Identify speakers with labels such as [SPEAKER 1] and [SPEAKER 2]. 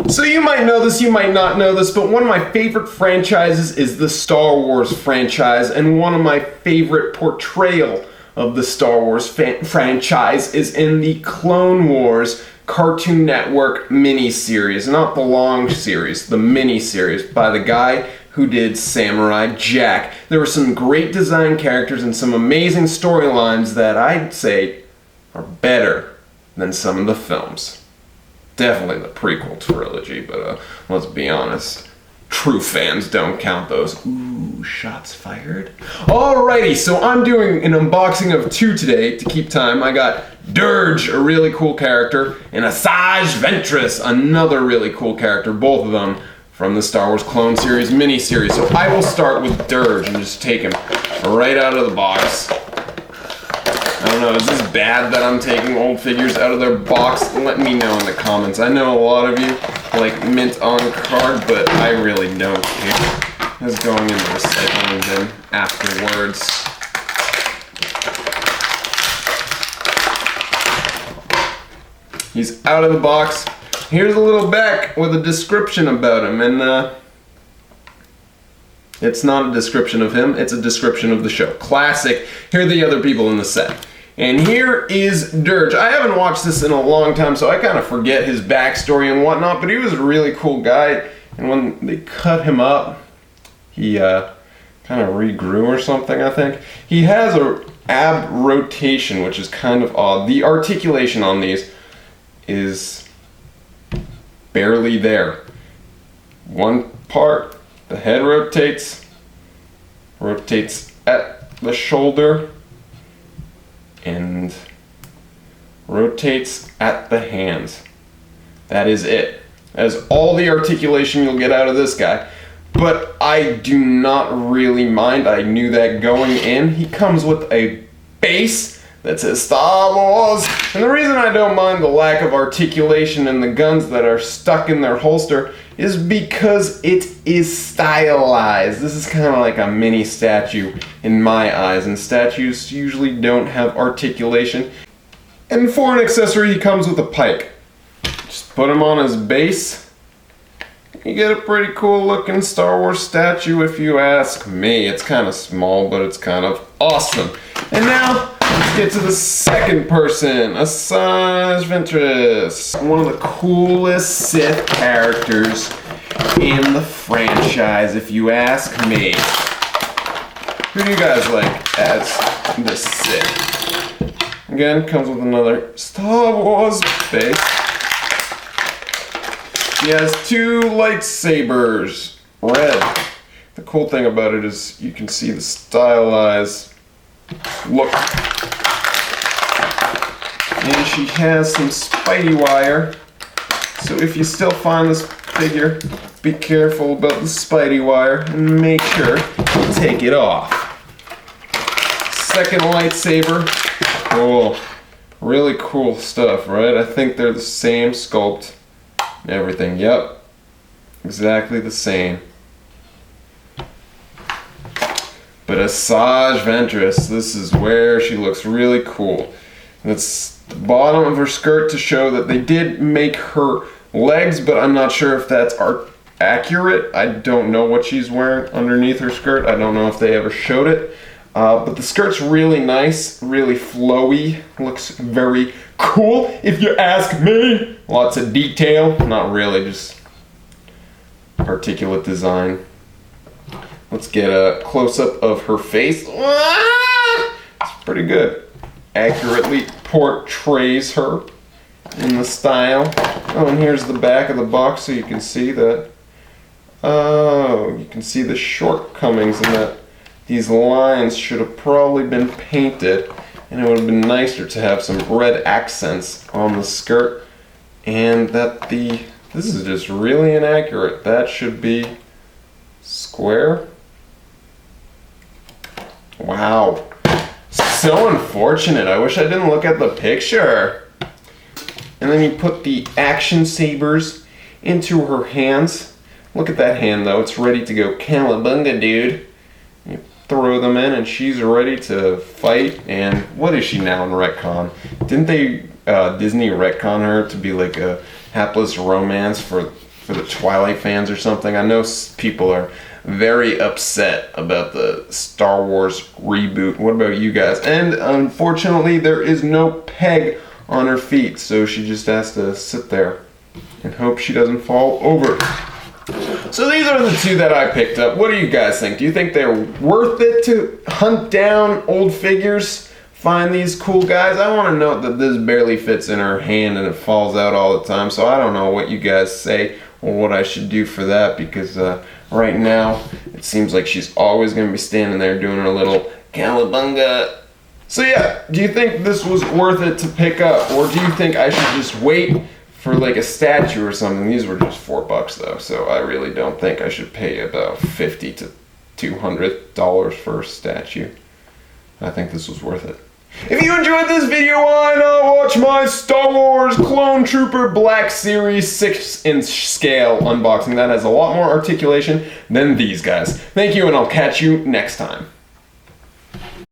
[SPEAKER 1] So you might know this, you might not know this, but one of my favorite franchises is the Star Wars franchise, and one of my favorite portrayal of the Star Wars franchise is in the Clone Wars Cartoon Network miniseries, not the long series, the miniseries by the guy who did Samurai Jack. There were some great design characters and some amazing storylines that I'd say are better than some of the films. Definitely the prequel trilogy, but let's be honest, true fans don't count those. Ooh, shots fired. Alrighty, so I'm doing an unboxing of two today to keep time. I got Durge, a really cool character, and Asajj Ventress, another really cool character, both of them from the Star Wars Clone Series miniseries. So I will start with Durge and just take him right out of the box. I don't know, is this bad that I'm taking old figures out of their box? Let me know in the comments. I know a lot of you like mint on card, but I really don't care. It's going in the recycling bin afterwards. He's out of the box. Here's a little back with a description about him, and it's not a description of him, it's a description of the show. Classic. Here are the other people in the set. And here is Durge. I haven't watched this in a long time, so I kind of forget his backstory and whatnot, but he was a really cool guy, and when they cut him up, he kind of regrew or something, I think. He has a ab rotation, which is kind of odd. The articulation on these is barely there. One part, the head rotates at the shoulder, and rotates at the hands. That is it. That is all the articulation you'll get out of this guy. But I do not really mind. I knew that going in. He comes with a base that says Star Wars. And the reason I don't mind the lack of articulation in the guns that are stuck in their holster is because it is stylized. This is kind of like a mini statue in my eyes, and statues usually don't have articulation. And for an accessory, he comes with a pike. Just put him on his base. You get a pretty cool looking Star Wars statue if you ask me. It's kind of small, but it's kind of awesome. And now, let's get to the second person, Asajj Ventress. One of the coolest Sith characters in the franchise, if you ask me. Who do you guys like as the Sith? Again, comes with another Star Wars base. He has two lightsabers, red. The cool thing about it is you can see the stylized look. And she has some spidey wire. So if you still find this figure, be careful about the spidey wire and make sure you take it off. Second lightsaber. Cool. Really cool stuff, right? I think they're the same sculpt and everything. Yep. Exactly the same. But Asajj Ventress, this is where she looks really cool. That's the bottom of her skirt to show that they did make her legs, but I'm not sure if that's accurate. I don't know what she's wearing underneath her skirt. I don't know if they ever showed it. But the skirt's really nice, really flowy. Looks very cool, if you ask me. Lots of detail. Not really, just articulate design. Let's get a close-up of her face. It's pretty good. Accurately portrays her in the style. Oh, and here's the back of the box so you can see that. Oh, you can see the shortcomings in that. These lines should have probably been painted, and it would have been nicer to have some red accents on the skirt. And that this is just really inaccurate. That should be square. Wow. So unfortunate. I wish I didn't look at the picture. And then you put the action sabers into her hands. Look at that hand though. It's ready to go cowabunga, dude. You throw them in and she's ready to fight. And what is she now in retcon? Didn't they Disney retcon her to be like a hapless romance for for the Twilight fans or something. I know people are very upset about the Star Wars reboot. What about you guys? And unfortunately, there is no peg on her feet, so she just has to sit there and hope she doesn't fall over. So these are the two that I picked up. What do you guys think? Do you think they're worth it to hunt down old figures? Find these cool guys? I want to note that this barely fits in her hand and it falls out all the time, so I don't know what you guys say or what I should do for that, because right now it seems like she's always going to be standing there doing her little cowabunga. So yeah, do you think this was worth it to pick up, or do you think I should just wait for like a statue or something? These were just $4 though, so I really don't think I should pay about $50 to $200 for a statue. I think this was worth it. If you enjoyed this video, why not watch my Star Wars Clone Trooper Black Series 6-inch scale unboxing? That has a lot more articulation than these guys. Thank you, and I'll catch you next time.